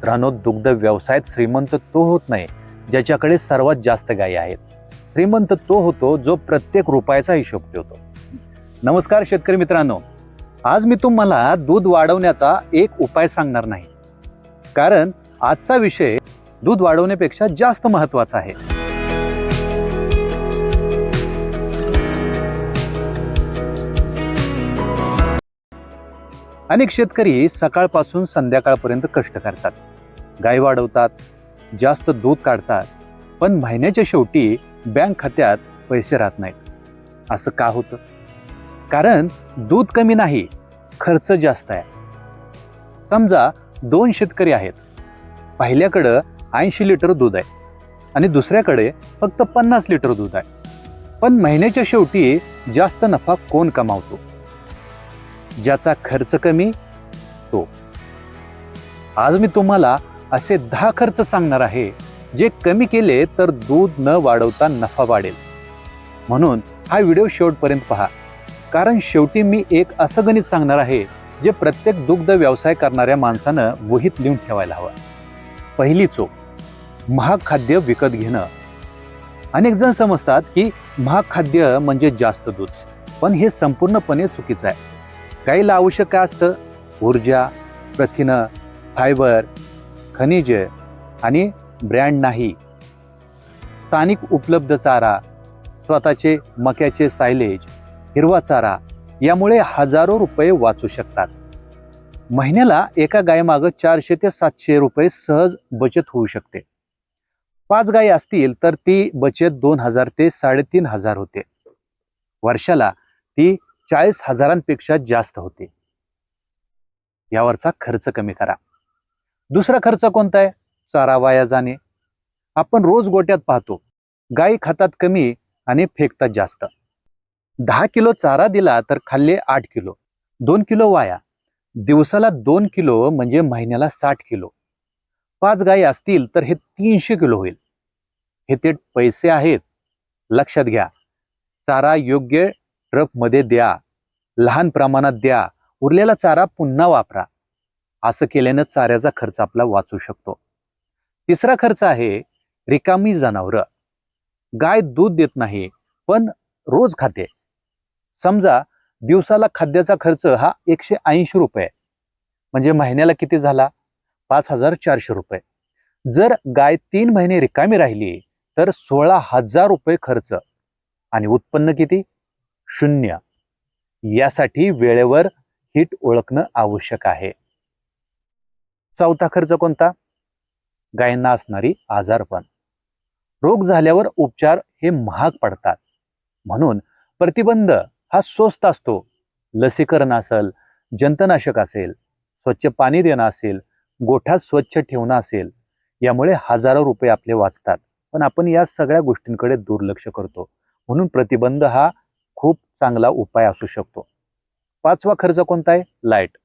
मित्रांनो, दुग्ध व्यवसायात श्रीमंत तो होत नाही ज्याच्याकडे सर्वात जास्त गायी आहेत. श्रीमंत तो होतो जो प्रत्येक रुपयाचा हिशोब ठेवतो. नमस्कार शेतकरी मित्रांनो, आज मी तुम्हाला दूध वाढवण्याचा एक उपाय सांगणार नाही, कारण आजचा विषय दूध वाढवण्यापेक्षा जास्त महत्वाचा आहे. अनेक शेतकरी सकाळपासून संध्याकाळपर्यंत कष्ट करतात, गाय वाढवतात, जास्त दूध काढतात, पण महिन्याच्या शेवटी बँक खात्यात पैसे राहत नाहीत. असं का होतं? कारण दूध कमी नाही, खर्च जास्त आहे. समजा 2 शेतकरी आहेत. पहिल्याकडं 80 लिटर दूध आहे आणि दुसऱ्याकडे फक्त 50 लिटर दूध आहे. पण महिन्याच्या शेवटी जास्त नफा कोण कमावतो? ज्याचा खर्च कमी तो. आज मी तुम्हाला असे 10 खर्च सांगणार आहे जे कमी केले तर दूध न वाढवता नफा वाढेल. म्हणून हा व्हिडिओ शेवटपर्यंत पहा, कारण शेवटी मी एक असं गणित सांगणार आहे जे प्रत्येक दुग्ध व्यवसाय करणाऱ्या माणसानं वहीत लिहून ठेवायला हवं. पहिली चूक, महाग खाद्य विकत घेणं. अनेक जण समजतात की महाग खाद्य म्हणजे जास्त दूध, पण हे संपूर्णपणे चुकीचं आहे. गाईला आवश्यक काय असतं? ऊर्जा, प्रथिनं, फायबर, खनिजे आणि ब्रँड नाही. स्थानिक उपलब्ध चारा, स्वतःचे मक्याचे सायलेज, हिरवा चारा, यामुळे हजारो रुपये वाचू शकतात. महिन्याला एका गायीमागं 400 ते 700 रुपये सहज बचत होऊ शकते. 5 गायी असतील तर ती बचत 2000 ते 3500 होते. वर्षाला ती 40,000पेक्षा जास्त होते. यावरचा खर्च कमी करा. दुसरा खर्च कोणता आहे? चारा वाया जाणे. आपण रोज गोट्यात पाहतो, गायी खातात कमी आणि फेकतात जास्त. 10 किलो चारा दिला तर खाल्ले 8 किलो, 2 किलो वाया. दिवसाला 2 किलो म्हणजे महिन्याला 60 किलो. 5 गायी असतील तर हे 300 किलो होईल. हे थेट पैसे आहेत. लक्षात घ्या, चारा योग्य ट्रकमध्ये द्या, लहान प्रमाणात द्या, उरलेला चारा पुन्हा वापरा. असं केल्यानं चाऱ्याचा खर्च आपला वाचू शकतो. तिसरा खर्च आहे रिकामी जनावरं. गाय दूध देत नाही पण रोज खाते. समजा दिवसाला खाद्याचा खर्च हा 180 रुपये, म्हणजे महिन्याला किती झाला? 5400 रुपये. जर गाय 3 महिने रिकामी राहिली तर 16,000 रुपये खर्च आणि उत्पन्न किती? 0. यासाठी वेळेवर हिट ओळखणं आवश्यक आहे. चौथा खर्च कोणता? गायींना असणारी आजारपण. रोग झाल्यावर उपचार हे महाग पडतात. म्हणून प्रतिबंध हा स्वस्त असतो. लसीकरण असेल, जंतनाशक असेल, स्वच्छ पाणी देणं असेल, गोठा स्वच्छ ठेवणं असेल, यामुळे हजारो रुपये आपले वाचतात. पण आपण या सगळ्या गोष्टींकडे दुर्लक्ष करतो. म्हणून प्रतिबंध हा खूप चांगला उपाय असू शकतो. 5वा खर्च कोणता आहे? लाईट.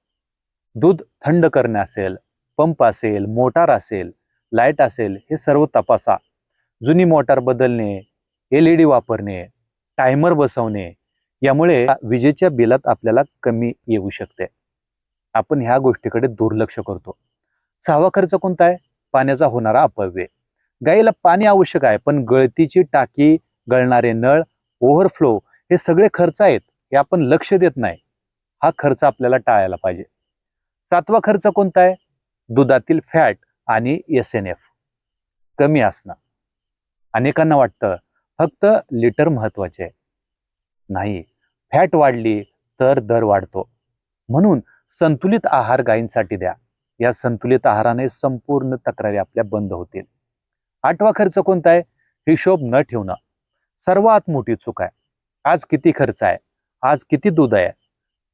दूध थंड करणे असेल, पंप असेल, मोटार असेल, लाईट असेल, हे सर्व तपासा. जुनी मोटार बदलणे, LED वापरणे, टायमर बसवणे, यामुळे विजेच्या बिलात आपल्याला कमी येऊ शकते. आपण ह्या गोष्टीकडे दुर्लक्ष करतो. 6वा खर्च कोणता आहे? पाण्याचा होणारा अपव्यय. गाईला पाणी आवश्यक आहे, पण गळतीची टाकी, गळणारे नळ, ओव्हरफ्लो, हे सगळे खर्च आहेत. हे आपण लक्ष देत नाही. हा खर्च आपल्याला टाळायला पाहिजे. 7वा खर्च कोणता आहे? दुधातील फॅट आणि SNF कमी असणं. अनेकांना वाटतं फक्त लिटर महत्वाचे आहे. नाही, फॅट वाढली तर दर वाढतो. म्हणून संतुलित आहार गायींसाठी द्या. या संतुलित आहाराने संपूर्ण तक्रारी आपल्या बंद होतील. 8वा खर्च कोणता आहे? हिशोब न ठेवणं. सर्वात मोठी चूक आहे. आज किती खर्च आहे, आज किती दूध आहे,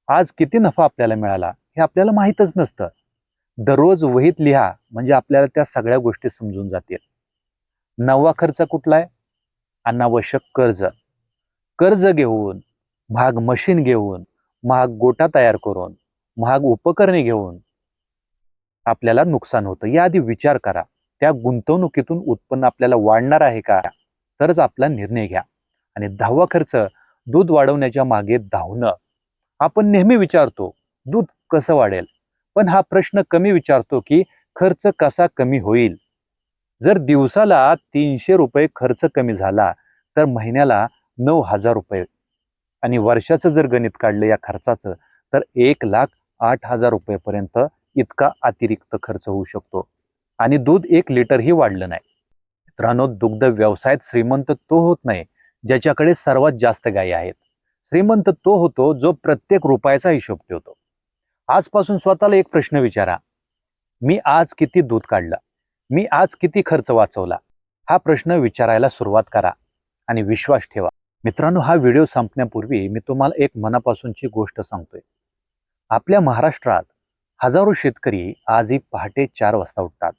आज किती नफा आपल्याला मिळाला, हे आपल्याला माहीतच नसतं. दररोज वहीत लिहा, म्हणजे आपल्याला त्या सगळ्या गोष्टी समजून जातील. 9वा खर्च कुठला आहे? अनावश्यक कर्ज. कर्ज घेऊन, महाग मशीन घेऊन, महाग गोटा तयार करून, महाग उपकरणे घेऊन आपल्याला नुकसान होतं. याआधी विचार करा, त्या गुंतवणुकीतून उत्पन्न आपल्याला वाढणार आहे का, तरच आपला निर्णय घ्या. आणि 10वा खर्च, दूध वाढवण्याच्या मागे धावणं. आपण नेहमी विचारतो दूध कसं वाढेल, पण हा प्रश्न कमी विचारतो की खर्च कसा कमी होईल? जर दिवसाला 300 रुपये खर्च कमी झाला तर महिन्याला 9,000 रुपये आणि वर्षाचं जर गणित काढलं या खर्चाचं तर 1,08,000 रुपयेपर्यंत इतका अतिरिक्त खर्च होऊ शकतो. आणि दूध 1 लिटरही वाढलं नाही. मित्रांनो, दुग्ध व्यवसायात श्रीमंत तो होत नाही ज्याच्याकडे सर्वात जास्त गायी आहेत. श्रीमंत तो होतो जो प्रत्येक रुपयाचा हिशोब ठेवतो. आजपासून स्वतःला एक प्रश्न विचारा, मी आज किती दूध काढलं? मी आज किती खर्च वाचवला? हा प्रश्न विचारायला सुरुवात करा आणि विश्वास ठेवा. मित्रांनो, हा व्हिडिओ संपण्यापूर्वी मी तुम्हाला एक मनापासूनची गोष्ट सांगतोय. आपल्या महाराष्ट्रात हजारो शेतकरी आजही पहाटे 4 वाजता उठतात.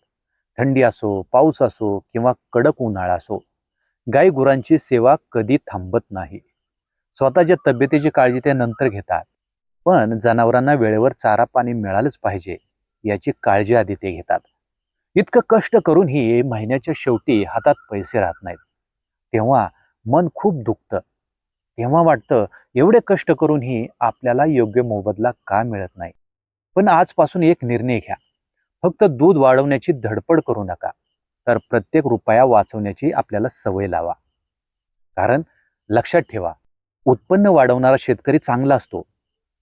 थंडी असो, पाऊस असो किंवा कडक उन्हाळा असो, गाई गुरांची सेवा कधी थांबत नाही. स्वतःच्या तब्येतीची काळजी ते नंतर घेतात, पण जनावरांना वेळेवर चारा पाणी मिळालंच पाहिजे याची काळजी आधी ते घेतात. इतकं कष्ट करूनही महिन्याच्या शेवटी हातात पैसे राहत नाहीत. तेव्हा मन खूप दुखतं. तेव्हा वाटतं एवढे कष्ट करूनही आपल्याला योग्य मोबदला का मिळत नाही. पण आजपासून एक निर्णय घ्या. फक्त दूध वाढवण्याची धडपड करू नका, तर प्रत्येक रुपया वाचवण्याची आपल्याला सवय लावा. कारण लक्षात ठेवा, उत्पन्न वाढवणारा शेतकरी चांगला असतो,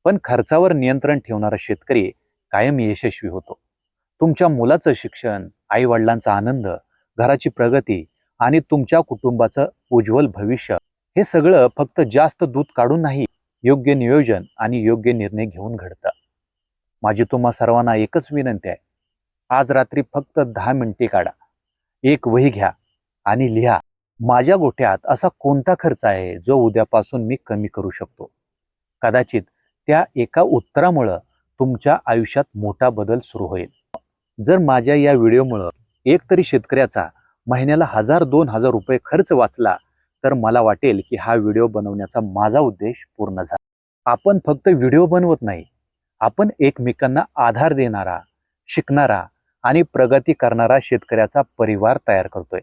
पण खर्चावर नियंत्रण ठेवणारा शेतकरी कायम यशस्वी होतो. तुमच्या मुलाचं शिक्षण, आई वडिलांचा आनंद, घराची प्रगती आणि तुमच्या कुटुंबाचं उज्ज्वल भविष्य हे सगळं फक्त जास्त दूध काढून नाही, योग्य नियोजन आणि योग्य निर्णय घेऊन घडतं. माझी तुम्हा सर्वांना एकच विनंती आहे, आज रात्री फक्त 10 मिनिटे काढा, एक वही घ्या आणि लिहा, माझ्या गोठ्यात असा कोणता खर्च आहे जो उद्यापासून मी कमी करू शकतो. कदाचित त्या एका उत्तरामुळं तुमच्या आयुष्यात मोठा बदल सुरू होईल. जर माझ्या या व्हिडिओमुळं एक तरी शेतकऱ्याचा महिन्याला 1,000-2,000 रुपये खर्च वाचला तर मला वाटेल की हा व्हिडिओ बनवण्याचा माझा उद्देश पूर्ण झाला. आपण फक्त व्हिडिओ बनवत नाही, आपण एकमेकांना आधार देणारा, शिकणारा आणि प्रगती करणारा शेतकऱ्याचा परिवार तयार करतोय.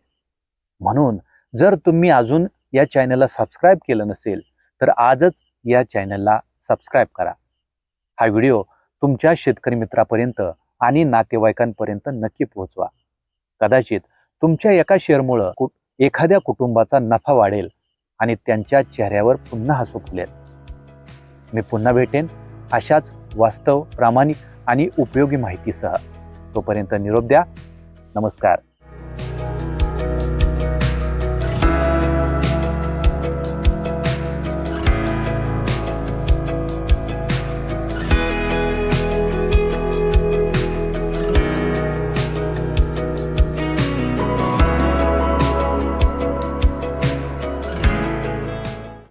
म्हणून जर तुम्ही अजून या चॅनलला सबस्क्राईब केलं नसेल तर आजच या चॅनलला सबस्क्राईब करा. हा व्हिडिओ तुमच्या शेतकरी मित्रापर्यंत आणि नातेवाईकांपर्यंत नक्की पोहोचवा. कदाचित तुमच्या एका शेअरमुळं एखाद्या कुटुंबाचा नफा वाढेल आणि त्यांच्या चेहऱ्यावर पुन्हा हसू फुलेल. मी पुन्हा भेटेन अशाच वास्तव, प्रामाणिक आणि उपयोगी माहितीसह. तोपर्यंत निरोप द्या. नमस्कार.